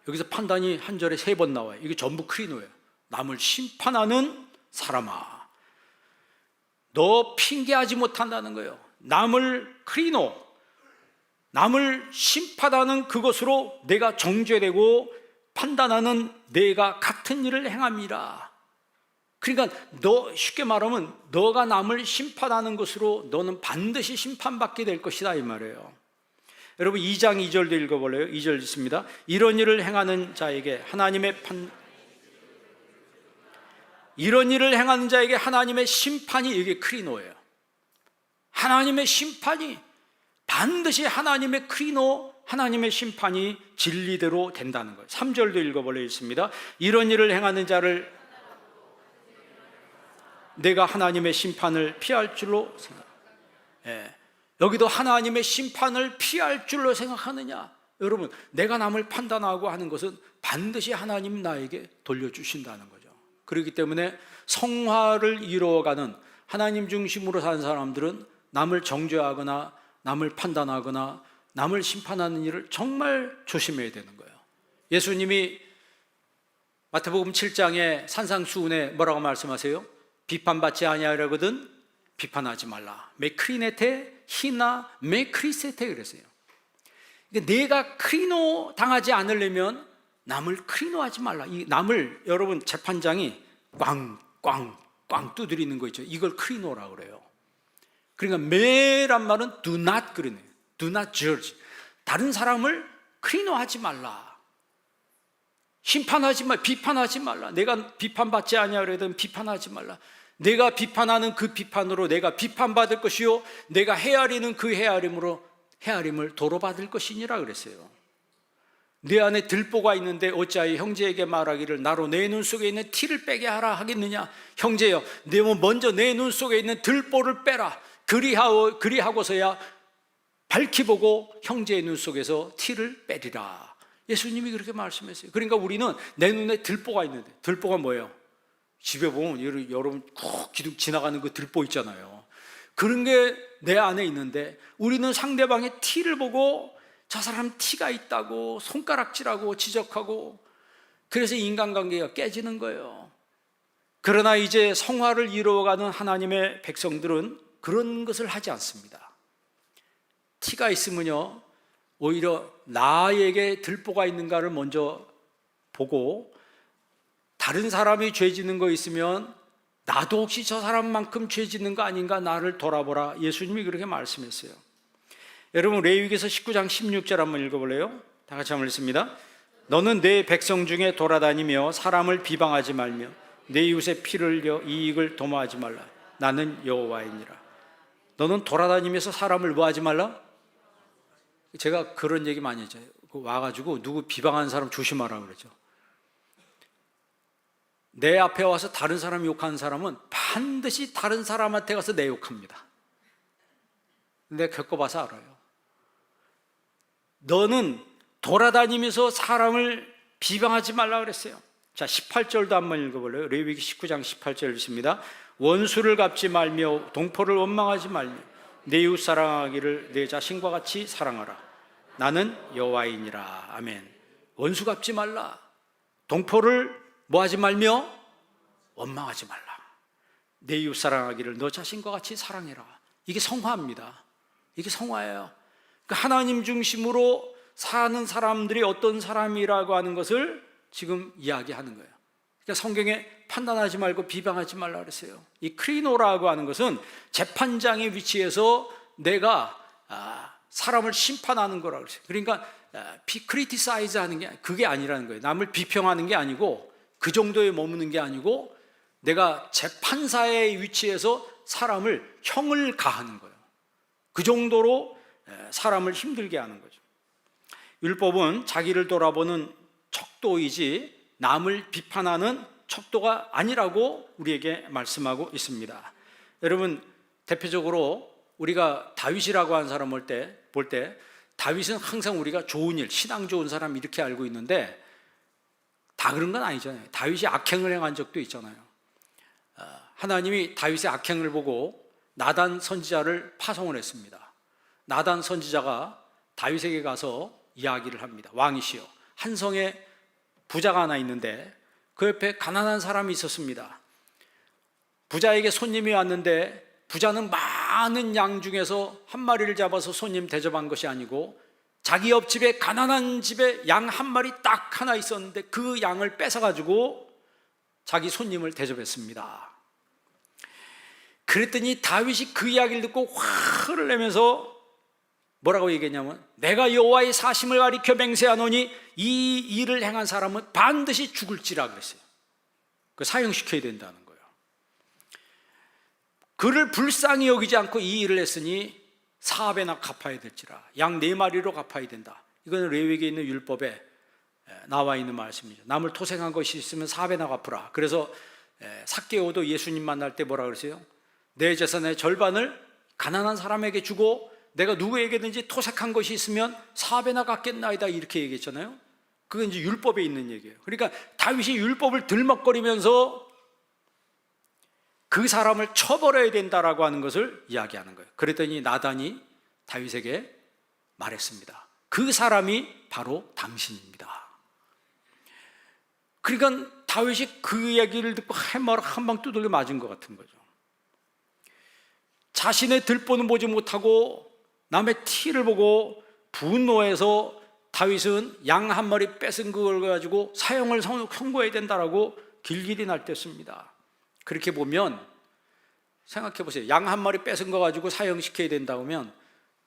여기서 판단이 한 절에 3번 나와요. 이게 전부 크리노예요. 남을 심판하는 사람아, 너 핑계하지 못한다는 거예요. 남을 크리노, 남을 심판하는 그것으로 내가 정죄되고 판단하는 내가 같은 일을 행함이라. 그러니까 너, 쉽게 말하면 너가 남을 심판하는 것으로 너는 반드시 심판받게 될 것이다 이 말이에요. 여러분 2장 2절도 읽어볼래요? 2절 있습니다. 이런 일을 행하는 자에게 이런 일을 행하는 자에게 하나님의 심판이, 이게 크리노예요. 하나님의 심판이 반드시, 하나님의 크리노, 하나님의 심판이 진리대로 된다는 거예요. 3절도 읽어볼래 있습니다. 이런 일을 행하는 자를 내가 하나님의 심판을 피할 줄로 생각. 예. 여기도 하나님의 심판을 피할 줄로 생각하느냐? 여러분, 내가 남을 판단하고 하는 것은 반드시 하나님 나에게 돌려주신다는 거죠. 그렇기 때문에 성화를 이루어가는 하나님 중심으로 사는 사람들은 남을 정죄하거나 남을 판단하거나 남을 심판하는 일을 정말 조심해야 되는 거예요. 예수님이 마태복음 7장에 산상수훈에 뭐라고 말씀하세요? 비판받지 아니하려거든 비판하지 말라. 메크리네테 히나 메크리세테 그랬어요. 그러니까 내가 크리노 당하지 않으려면 남을 크리노하지 말라. 이 남을, 여러분 재판장이 꽝꽝꽝 두드리는 거 있죠. 이걸 크리노라고 그래요. 그러니까 매란 말은 do not 그러네요. do not judge. 다른 사람을 크리노하지 말라. 심판하지 말라. 비판하지 말라. 내가 비판받지 아니하려든 비판하지 말라. 내가 비판하는 그 비판으로 내가 비판받을 것이요 내가 헤아리는 그 헤아림으로 헤아림을 도로받을 것이니라 그랬어요. 내 안에 들보가 있는데 어찌하여 형제에게 말하기를 나로 내 눈 속에 있는 티를 빼게 하라 하겠느냐. 형제여, 내 먼저 내 눈 속에 있는 들보를 빼라. 그리하고서야 밝히 보고 형제의 눈 속에서 티를 빼리라. 예수님이 그렇게 말씀했어요. 그러니까 우리는 내 눈에 들보가 있는데, 들보가 뭐예요? 집에 보면 여러분 꼭 기둥 지나가는 그 들보 있잖아요. 그런 게 내 안에 있는데 우리는 상대방의 티를 보고 저 사람 티가 있다고 손가락질하고 지적하고, 그래서 인간관계가 깨지는 거예요. 그러나 이제 성화를 이루어가는 하나님의 백성들은 그런 것을 하지 않습니다. 티가 있으면요 오히려 나에게 들보가 있는가를 먼저 보고, 다른 사람이 죄 짓는 거 있으면 나도 혹시 저 사람만큼 죄 짓는 거 아닌가 나를 돌아보라. 예수님이 그렇게 말씀했어요. 여러분 레위기서 19장 16절 한번 읽어볼래요? 다 같이 한번 읽습니다. 너는 내 백성 중에 돌아다니며 사람을 비방하지 말며 내 이웃의 피를 흘려 이익을 도모하지 말라. 나는 여호와이니라. 너는 돌아다니면서 사람을 뭐 하지 말라? 제가 그런 얘기 많이 했죠. 와가지고 누구 비방하는 사람 조심하라 그러죠. 내 앞에 와서 다른 사람 욕하는 사람은 반드시 다른 사람한테 가서 내 욕합니다. 내가 겪어봐서 알아요. 너는 돌아다니면서 사람을 비방하지 말라 그랬어요. 자, 18절도 한번 읽어볼래요? 레위기 19장 18절 읽습니다. 원수를 갚지 말며 동포를 원망하지 말며 내 이웃 사랑하기를 내 자신과 같이 사랑하라. 나는 여호와이니라. 아멘. 원수 갚지 말라. 동포를 뭐 하지 말며 원망하지 말라. 내 이웃 사랑하기를 너 자신과 같이 사랑해라. 이게 성화입니다. 이게 성화예요. 그러니까 하나님 중심으로 사는 사람들이 어떤 사람이라고 하는 것을 지금 이야기하는 거예요. 그러니까 성경에 판단하지 말고 비방하지 말라 그랬어요. 이 크리노라고 하는 것은 재판장의 위치에서 내가 사람을 심판하는 거라고 그랬어요. 그러니까 크리티사이즈 하는 게 그게 아니라는 거예요. 남을 비평하는 게 아니고 그 정도에 머무는 게 아니고 내가 재판사의 위치에서 사람을 형을 가하는 거예요. 그 정도로 사람을 힘들게 하는 거죠. 율법은 자기를 돌아보는 척도이지 남을 비판하는 척도가 아니라고 우리에게 말씀하고 있습니다. 여러분, 대표적으로 우리가 다윗이라고 하는 사람을 볼 때 다윗은 항상 우리가 좋은 일, 신앙 좋은 사람 이렇게 알고 있는데 다 그런 건 아니잖아요. 다윗이 악행을 행한 적도 있잖아요. 하나님이 다윗의 악행을 보고 나단 선지자를 파송을 했습니다. 나단 선지자가 다윗에게 가서 이야기를 합니다. 왕이시여, 한 성에 부자가 하나 있는데 그 옆에 가난한 사람이 있었습니다. 부자에게 손님이 왔는데 부자는 많은 양 중에서 한 마리를 잡아서 손님 대접한 것이 아니고 자기 옆집에 가난한 집에 양 한 마리 딱 하나 있었는데 그 양을 뺏어가지고 자기 손님을 대접했습니다. 그랬더니 다윗이 그 이야기를 듣고 화를 내면서 뭐라고 얘기했냐면 내가 여호와의 사심을 가리켜 맹세하노니 이 일을 행한 사람은 반드시 죽을지라 그랬어요. 그 사형시켜야 된다는 거예요. 그를 불쌍히 여기지 않고 이 일을 했으니 4배나 갚아야 될지라. 양 4마리로 갚아야 된다. 이거는 레위기에 있는 율법에 나와 있는 말씀이죠. 남을 토생한 것이 있으면 4배나 갚으라. 그래서 삭개오도 예수님 만날 때 뭐라 그랬어요? 내 재산의 절반을 가난한 사람에게 주고 내가 누구에게든지 토색한 것이 있으면 4배나 갚겠나이다 이렇게 얘기했잖아요. 그건 이제 율법에 있는 얘기예요. 그러니까 다윗이 율법을 들먹거리면서 그 사람을 처벌해야 된다라고 하는 것을 이야기하는 거예요. 그랬더니 나단이 다윗에게 말했습니다. 그 사람이 바로 당신입니다. 그러니까 다윗이 그 얘기를 듣고 해마를 한 방 두들겨 맞은 것 같은 거죠. 자신의 들보는 보지 못하고 남의 티를 보고 분노해서 다윗은 양 한 마리 뺏은 걸 가지고 사형을 선고해야 된다라고 길길이 날뛰었습니다. 그렇게 보면 생각해 보세요. 양 한 마리 뺏은 거 가지고 사형시켜야 된다 하면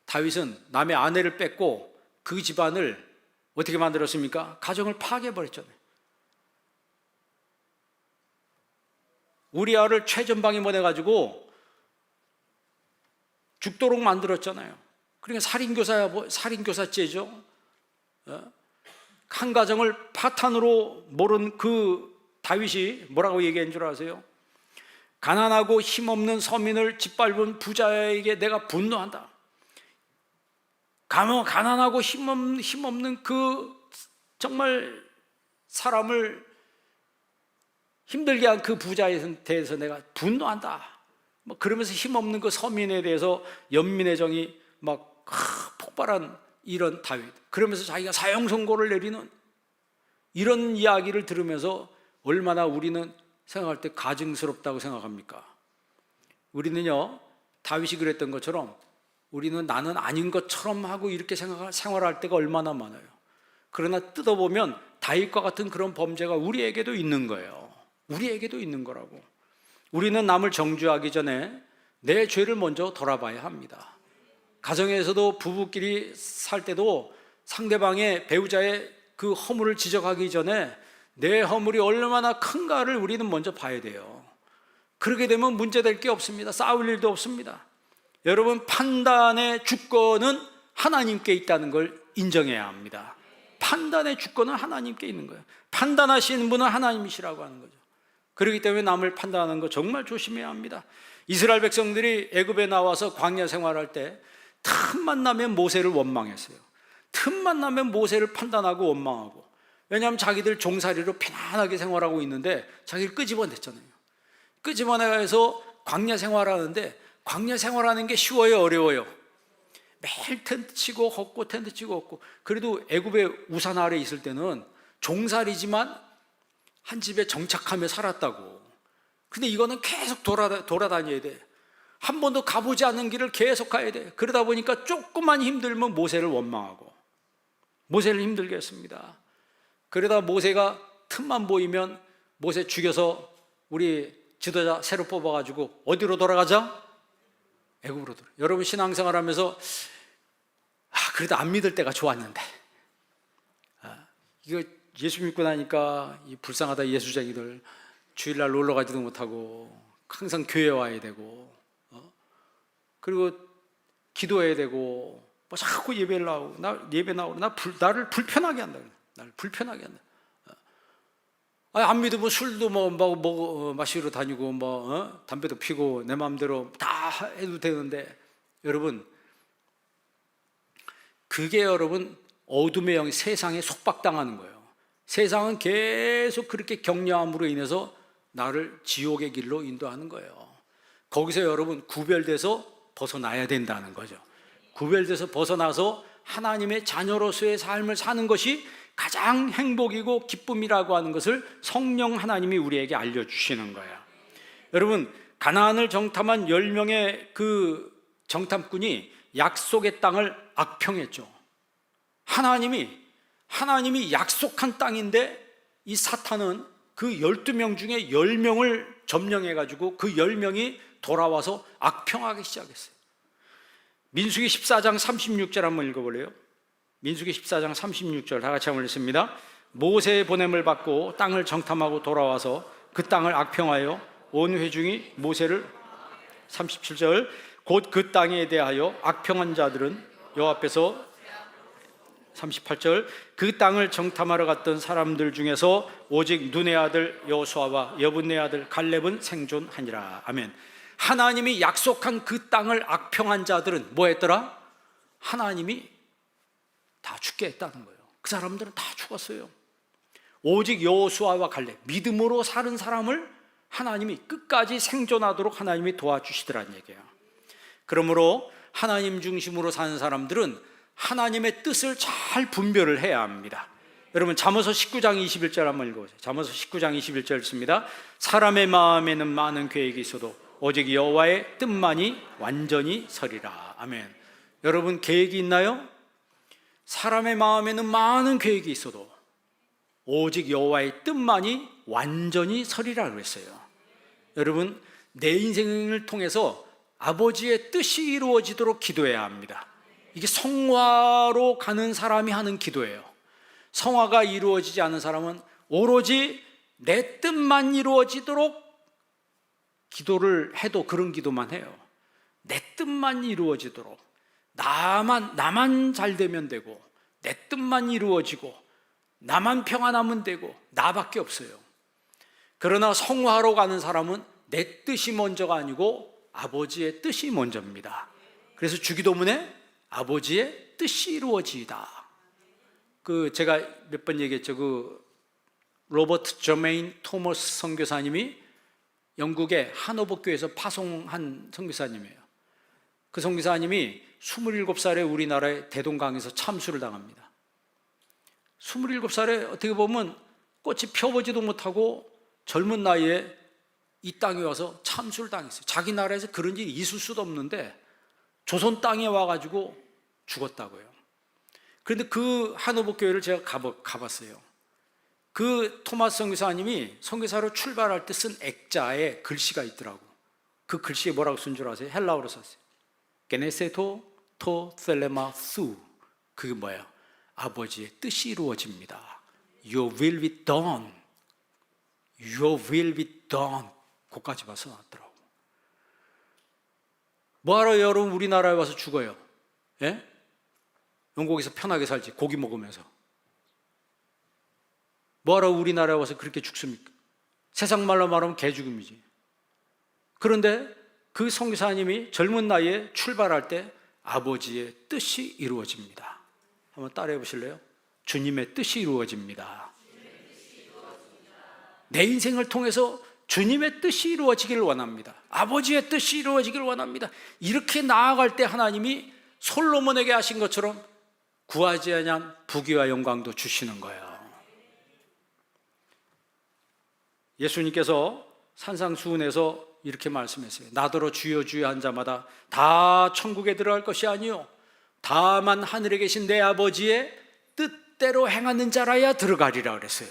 다윗은 남의 아내를 뺏고 그 집안을 어떻게 만들었습니까? 가정을 파괴해버렸잖아요. 우리아를 최전방에 보내가지고 죽도록 만들었잖아요. 그러니까 살인교사죄죠. 한 가정을 파탄으로 몰은 그 다윗이 뭐라고 얘기한 줄 아세요? 가난하고 힘없는 서민을 짓밟은 부자에게 내가 분노한다. 가난하고 힘없는 그 정말 사람을 힘들게 한 그 부자에 대해서 내가 분노한다. 뭐 그러면서 힘없는 그 서민에 대해서 연민의 정이 막 폭발한 이런 다윗. 그러면서 자기가 사형 선고를 내리는 이런 이야기를 들으면서 얼마나 우리는 생각할 때 가증스럽다고 생각합니까? 우리는요, 다윗이 그랬던 것처럼 우리는 나는 아닌 것처럼 하고 이렇게 생활할 때가 얼마나 많아요. 그러나 뜯어보면 다윗과 같은 그런 범죄가 우리에게도 있는 거예요. 우리에게도 있는 거라고. 우리는 남을 정죄하기 전에 내 죄를 먼저 돌아봐야 합니다. 가정에서도 부부끼리 살 때도 상대방의 배우자의 그 허물을 지적하기 전에 내 허물이 얼마나 큰가를 우리는 먼저 봐야 돼요. 그렇게 되면 문제될 게 없습니다. 싸울 일도 없습니다. 여러분, 판단의 주권은 하나님께 있다는 걸 인정해야 합니다. 판단의 주권은 하나님께 있는 거예요. 판단하시는 분은 하나님이시라고 하는 거죠. 그렇기 때문에 남을 판단하는 거 정말 조심해야 합니다. 이스라엘 백성들이 애굽에 나와서 광야 생활할 때 틈만 나면 모세를 원망했어요. 틈만 나면 모세를 판단하고 원망하고. 왜냐하면 자기들 종살이로 편안하게 생활하고 있는데 자기를 끄집어냈잖아요. 끄집어내서 광야 생활하는데 광야 생활하는 게 쉬워요, 어려워요? 매일 텐트 치고 걷고 텐트 치고 걷고. 그래도 애굽의 우산 아래 있을 때는 종살이지만 한 집에 정착하며 살았다고. 근데 이거는 계속 돌아다녀야 돼. 한 번도 가보지 않은 길을 계속 가야 돼. 그러다 보니까 조금만 힘들면 모세를 원망하고 모세를 힘들게 했습니다. 그러다 모세가 틈만 보이면 모세 죽여서 우리 지도자 새로 뽑아가지고 어디로 돌아가자? 애굽으로 돌아. 여러분 신앙생활 하면서 그래도 안 믿을 때가 좋았는데 이거 예수 믿고 나니까 이 불쌍하다 예수쟁이들 주일날 놀러 가지도 못하고 항상 교회 와야 되고 그리고 기도해야 되고 뭐 자꾸 예배를 나오고 예배 나오고 나를 불편하게 한다. 나를 불편하게 한다. 안 믿으면 술도 마시러 다니고 담배도 피고 내 마음대로 다 해도 되는데 여러분 그게 여러분 어둠의 영이 세상에 속박당하는 거예요. 세상은 계속 그렇게 격려함으로 인해서 나를 지옥의 길로 인도하는 거예요. 거기서 여러분 구별돼서 벗어나야 된다는 거죠. 구별돼서 벗어나서 하나님의 자녀로서의 삶을 사는 것이 가장 행복이고 기쁨이라고 하는 것을 성령 하나님이 우리에게 알려주시는 거예요. 여러분 가나안을 정탐한 10명의 그 정탐꾼이 약속의 땅을 악평했죠. 하나님이 약속한 땅인데 이 사탄은 그 12명 중에 10명을 점령해가지고 그 10명이 돌아와서 악평하기 시작했어요. 민수기 14장 36절 한번 읽어볼래요? 민수기 14장 36절 다 같이 한번 읽습니다. 모세의 보냄을 받고 땅을 정탐하고 돌아와서 그 땅을 악평하여 온 회중이 모세를 37절 곧 그 땅에 대하여 악평한 자들은 여호와 앞에서 38절 그 땅을 정탐하러 갔던 사람들 중에서 오직 눈의 아들 여호수아와 여분의 아들 갈렙은 생존하니라. 아멘. 하나님이 약속한 그 땅을 악평한 자들은 뭐 했더라? 하나님이 다 죽게 했다는 거예요. 그 사람들은 다 죽었어요. 오직 여호수아와 갈렙 믿음으로 사는 사람을 하나님이 끝까지 생존하도록 하나님이 도와주시더란 얘기예요. 그러므로 하나님 중심으로 사는 사람들은 하나님의 뜻을 잘 분별을 해야 합니다. 여러분 잠언서 19장 21절 한번 읽어보세요. 잠언서 19장 21절 읽습니다. 사람의 마음에는 많은 계획이 있어도 오직 여호와의 뜻만이 완전히 서리라. 아멘. 여러분 계획이 있나요? 사람의 마음에는 많은 계획이 있어도 오직 여호와의 뜻만이 완전히 서리라 그랬어요. 여러분 내 인생을 통해서 아버지의 뜻이 이루어지도록 기도해야 합니다. 이게 성화로 가는 사람이 하는 기도예요. 성화가 이루어지지 않은 사람은 오로지 내 뜻만 이루어지도록 기도를 해도 그런 기도만 해요. 내 뜻만 이루어지도록 나만 잘 되면 되고 내 뜻만 이루어지고 나만 평안하면 되고 나밖에 없어요. 그러나 성화로 가는 사람은 내 뜻이 먼저가 아니고 아버지의 뜻이 먼저입니다. 그래서 주기도문에 아버지의 뜻이 이루어지이다. 제가 몇 번 얘기했죠. 로버트 저메인 토머스 선교사님이 영국의 하노버 교회에서 파송한 선교사님이에요. 그 선교사님이 27살에 우리나라의 대동강에서 참수를 당합니다. 27살에 어떻게 보면 꽃이 펴보지도 못하고 젊은 나이에 이 땅에 와서 참수를 당했어요. 자기 나라에서 그런 일이 있을 수도 없는데 조선 땅에 와가지고 죽었다고요. 그런데 그 하노버 교회를 제가 가봤어요. 그 토마스 선교사님이 선교사로 출발할 때 쓴 액자에 글씨가 있더라고. 그 글씨에 뭐라고 쓴 줄 아세요? 헬라어로 썼어요. 게네세토 토 셀레마 수. 그게 뭐예요? 아버지의 뜻이 이루어집니다. Your will be done. Your will be done. 거기까지 봐서 나왔더라고. 뭐하러 여러분 우리나라에 와서 죽어요? 예? 영국에서 편하게 살지 고기 먹으면서. 뭐하러 우리나라에 와서 그렇게 죽습니까? 세상 말로 말하면 개죽음이지. 그런데 그 선교사님이 젊은 나이에 출발할 때 아버지의 뜻이 이루어집니다. 한번 따라해 보실래요? 주님의 뜻이 이루어집니다. 내 인생을 통해서 주님의 뜻이 이루어지기를 원합니다. 아버지의 뜻이 이루어지기를 원합니다. 이렇게 나아갈 때 하나님이 솔로몬에게 하신 것처럼 구하지 아니한 부귀와 영광도 주시는 거예요. 예수님께서 산상수훈에서 이렇게 말씀했어요. 나더러 주여 주여 한 자마다 다 천국에 들어갈 것이 아니요 다만 하늘에 계신 내 아버지의 뜻대로 행하는 자라야 들어가리라 그랬어요.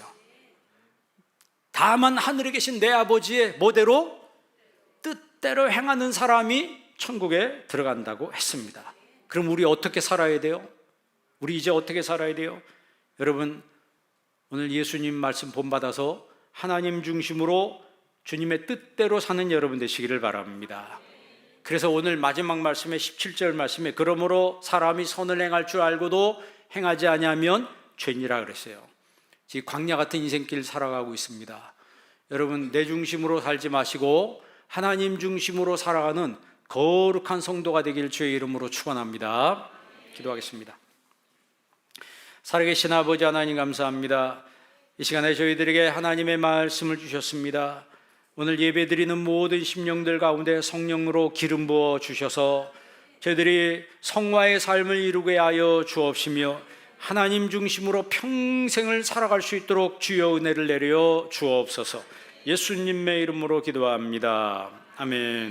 다만 하늘에 계신 내 아버지의 뭐대로? 뜻대로 행하는 사람이 천국에 들어간다고 했습니다. 그럼 우리 어떻게 살아야 돼요? 우리 이제 어떻게 살아야 돼요? 여러분, 오늘 예수님 말씀 본받아서 하나님 중심으로 주님의 뜻대로 사는 여러분 되시기를 바랍니다. 그래서 오늘 마지막 말씀에 17절 말씀에 그러므로 사람이 선을 행할 줄 알고도 행하지 아니하면 죄니라 그랬어요. 지금 광야 같은 인생길 살아가고 있습니다. 여러분, 내 중심으로 살지 마시고 하나님 중심으로 살아가는 거룩한 성도가 되길 주의 이름으로 축원합니다. 기도하겠습니다. 살아계신 아버지 하나님 감사합니다. 이 시간에 저희들에게 하나님의 말씀을 주셨습니다. 오늘 예배드리는 모든 심령들 가운데 성령으로 기름 부어 주셔서 저희들이 성화의 삶을 이루게 하여 주옵시며 하나님 중심으로 평생을 살아갈 수 있도록 주여 은혜를 내려 주옵소서. 예수님의 이름으로 기도합니다. 아멘.